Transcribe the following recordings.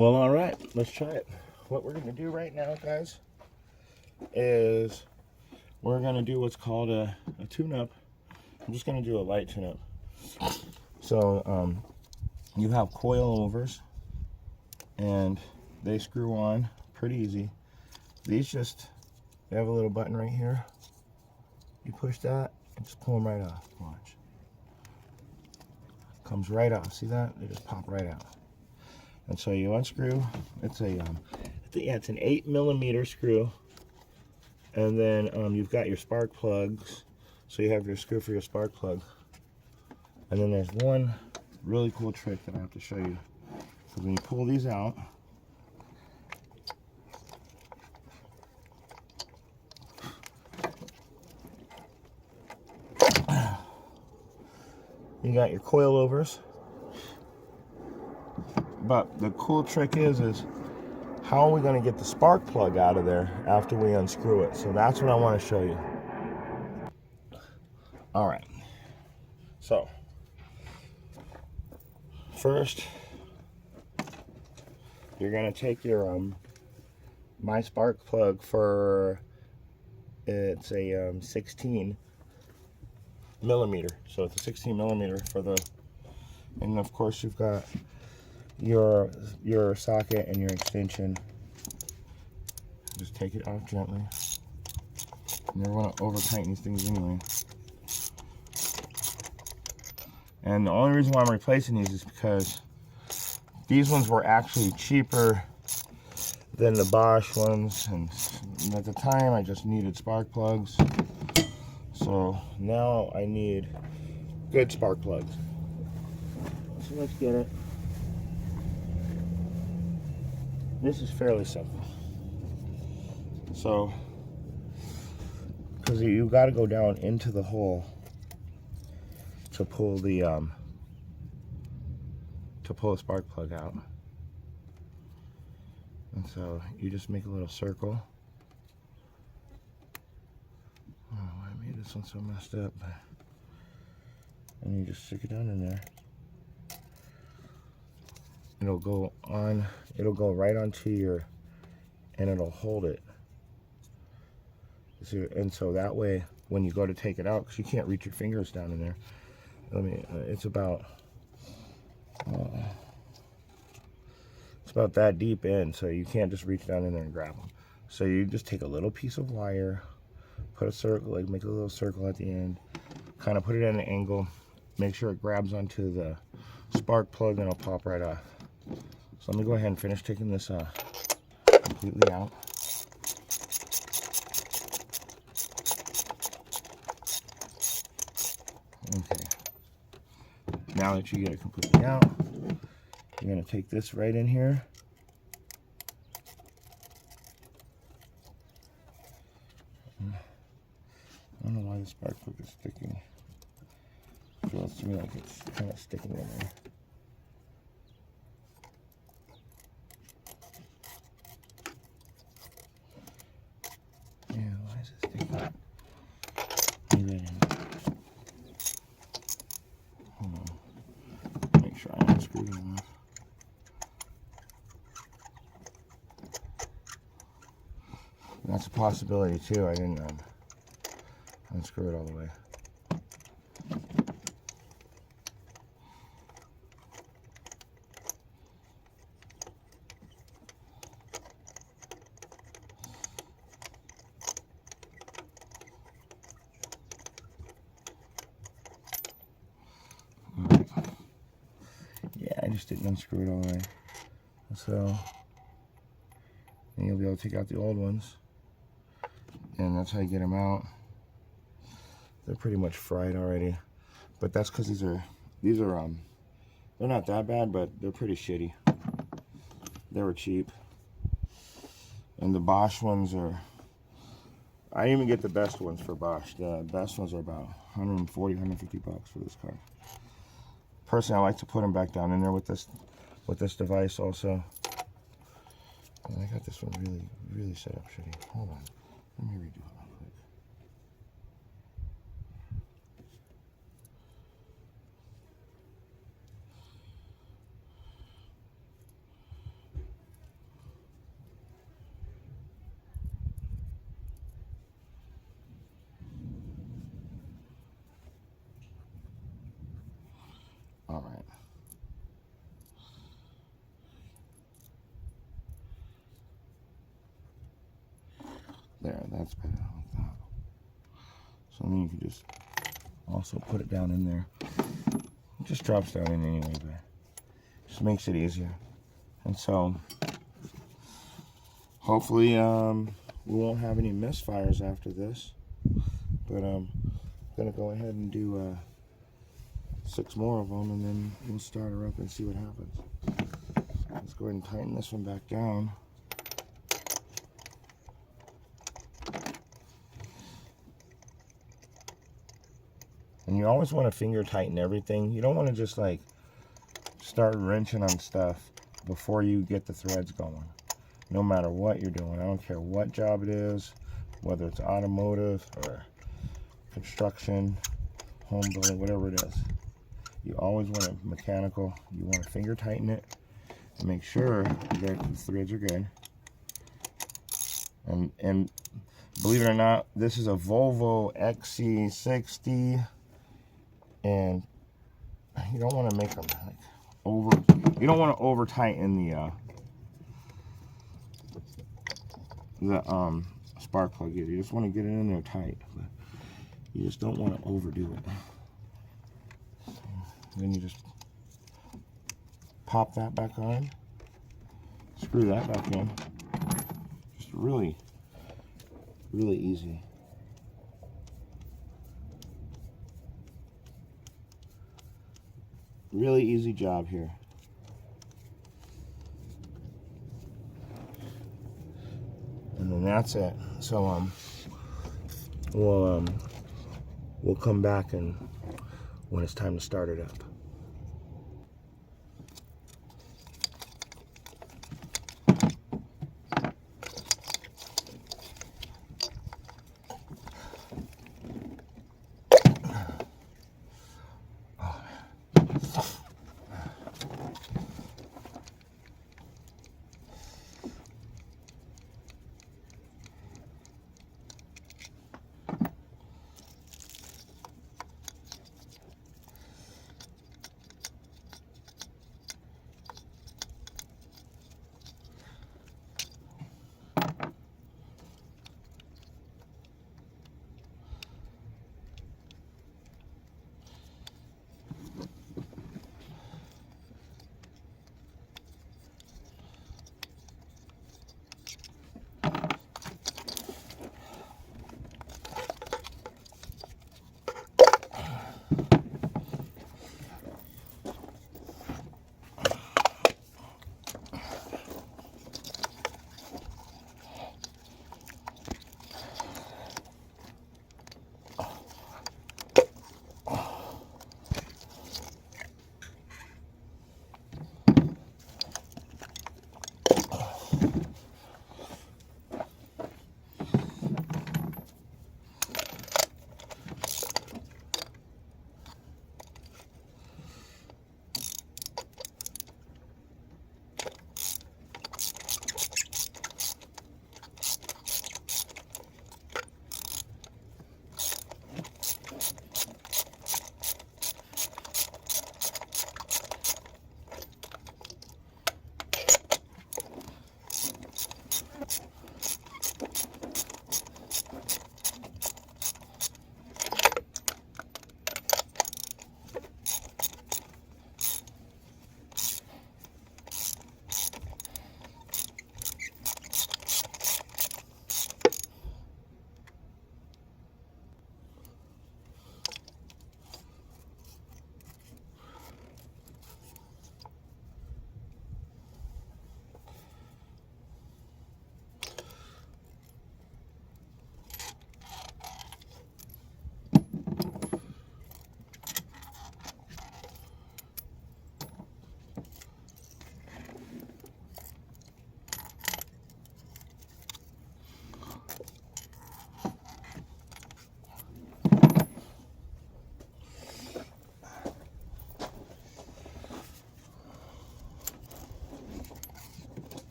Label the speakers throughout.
Speaker 1: Well, all right, let's try it. What we're going to do right now, guys, is we're going to do what's called a tune-up. I'm just going to do a light tune-up. So you have coilovers, and they screw on pretty easy. These they have a little button right here. You push that and just pull them right off. Watch. Comes right off. See that? They just pop right out. And so you unscrew. It's a it's an 8mm screw. And then you've got your spark plugs. So you have your screw for your spark plug. And then there's one really cool trick that I have to show you. So when you pull these out, you got your coilovers. But the cool trick is how are we going to get the spark plug out of there after we unscrew it? So that's what I want to show you. All right. So first, you're going to take your my spark plug for it's a 16mm. So it's a 16mm for the, and of course you've got your socket and your extension. Just take it off gently. You never want to over tighten these things anyway. And the only reason why I'm replacing these is because these ones were actually cheaper than the Bosch ones, and at the time I just needed spark plugs. So now I need good spark plugs. So let's get it. This is fairly simple. So, because you got to go down into the hole to pull the spark plug out. And so you just make a little circle. Oh, I made this one so messed up. And you just stick it down in there. It'll go right onto your, and it'll hold it. And so that way, when you go to take it out, because you can't reach your fingers down in there. It's about that deep in, so you can't just reach down in there and grab them. So you just take a little piece of wire, put a circle, like make a little circle at the end, kind of put it at an angle, make sure it grabs onto the spark plug, and it'll pop right off. So let me go ahead and finish taking this completely out. Okay. Now that you get it completely out, you're going to take this right in here. I don't know why the spark plug is sticking. It feels to me like it's kind of sticking in there. Yeah, why is it sticking? Maybe I didn't. Hold on. Make sure I unscrew it enough. That's a possibility too. I didn't unscrew it all the way. Yeah, I just didn't unscrew it all the way. So, and you'll be able to take out the old ones. And that's how you get them out. They're pretty much fried already, but that's because these are they're not that bad, but they're pretty shitty. They were cheap, and the Bosch ones are. I didn't even get the best ones for Bosch. The best ones are about 140, 150 bucks for this car. Personally, I like to put them back down in there with this device also. And I got this one really set up shitty. Hold on, let me redo it. There, that's better like that. So then you can just also put it down in there. It just drops down in anyway, but just makes it easier. And so hopefully we won't have any misfires after this. But I'm gonna go ahead and do 6 more of them, and then we'll start her up and see what happens. Let's go ahead and tighten this one back down. And you always want to finger tighten everything. You don't want to just like start wrenching on stuff before you get the threads going. No matter what you're doing. I don't care what job it is, whether it's automotive or construction, home building, whatever it is. You always want to mechanical. You want to finger tighten it and make sure that the threads are good. And believe it or not, this is a Volvo xc60. And you don't want to make them like you don't want to over tighten the spark plug either. You just want to get it in there tight, but you just don't want to overdo it. So then you just pop that back on, screw that back in. Just really easy. Really easy job here. And then that's it. So we'll come back and when it's time to start it up.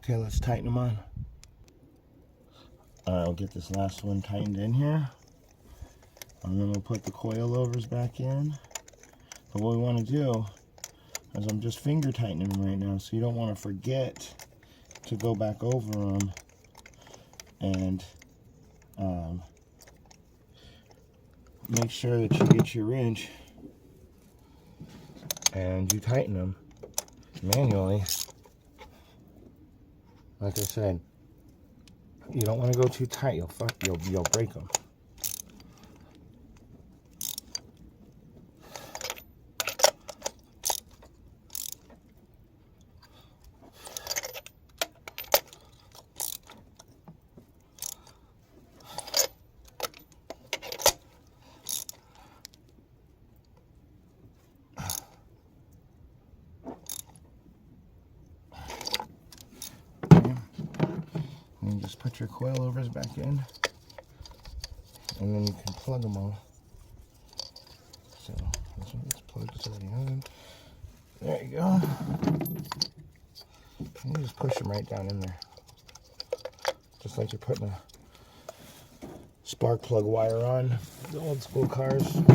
Speaker 1: Okay, let's tighten them on. Alright, I'll get this last one tightened in here. And then we'll put the coilovers back in. But what we want to do is I'm just finger tightening them right now, so you don't want to forget to go back over them and make sure that you get your wrench and you tighten them manually. Like I said, you don't want to go too tight. You'll break them. And just put your coilovers back in, and then you can plug them all. So this one's plugged, it's already on. There you go. And you just push them right down in there, just like you're putting a spark plug wire on the old school cars. I'm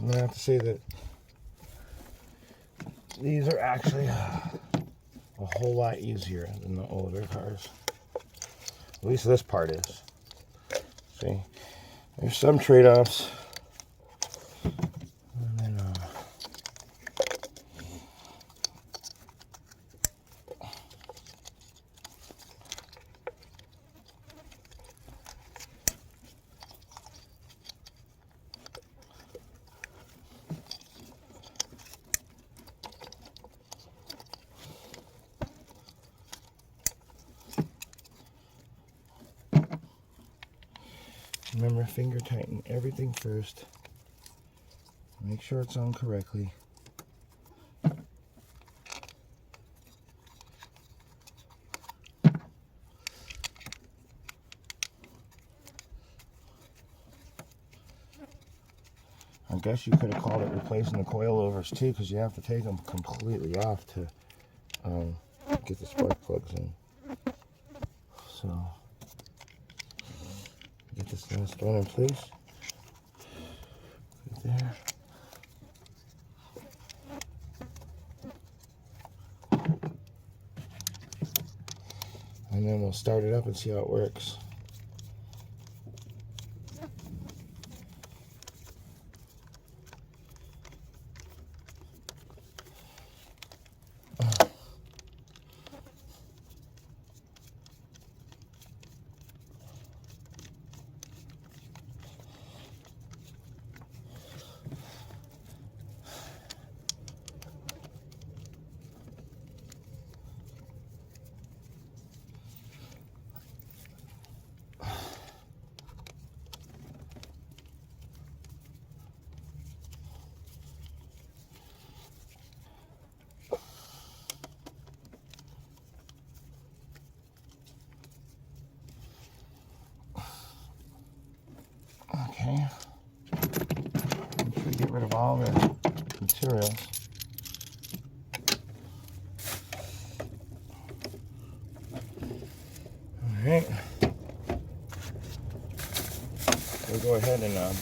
Speaker 1: gonna have to say that these are actually a whole lot easier than the older cars. At least this part is. See, there's some trade-offs. And then, remember, finger tighten everything first. Make sure it's on correctly. I guess you could have called it replacing the coilovers too, because you have to take them completely off to get the spark plugs in. So get this last one in place. Right there. And then we'll start it up and see how it works. Okay, make sure you get rid of all the materials. Alright, we'll go ahead and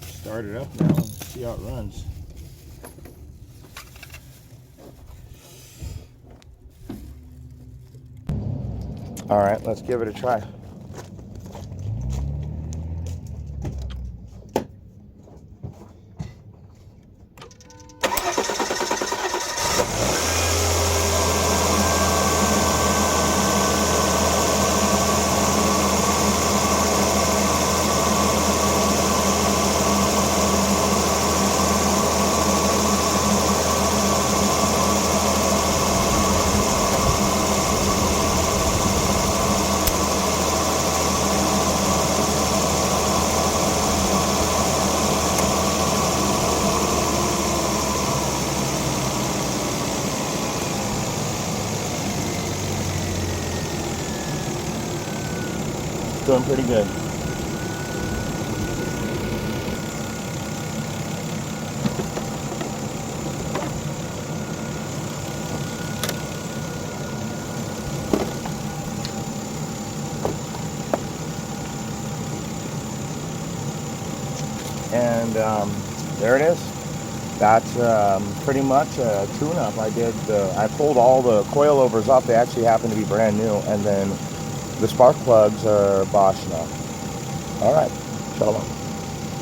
Speaker 1: start it up now and see how it runs. Alright, let's give it a try. Doing pretty good. And there it is. That's pretty much a tune-up. I pulled all the coilovers off. They actually happen to be brand new. And then the spark plugs are Bosch now. All right, shalom.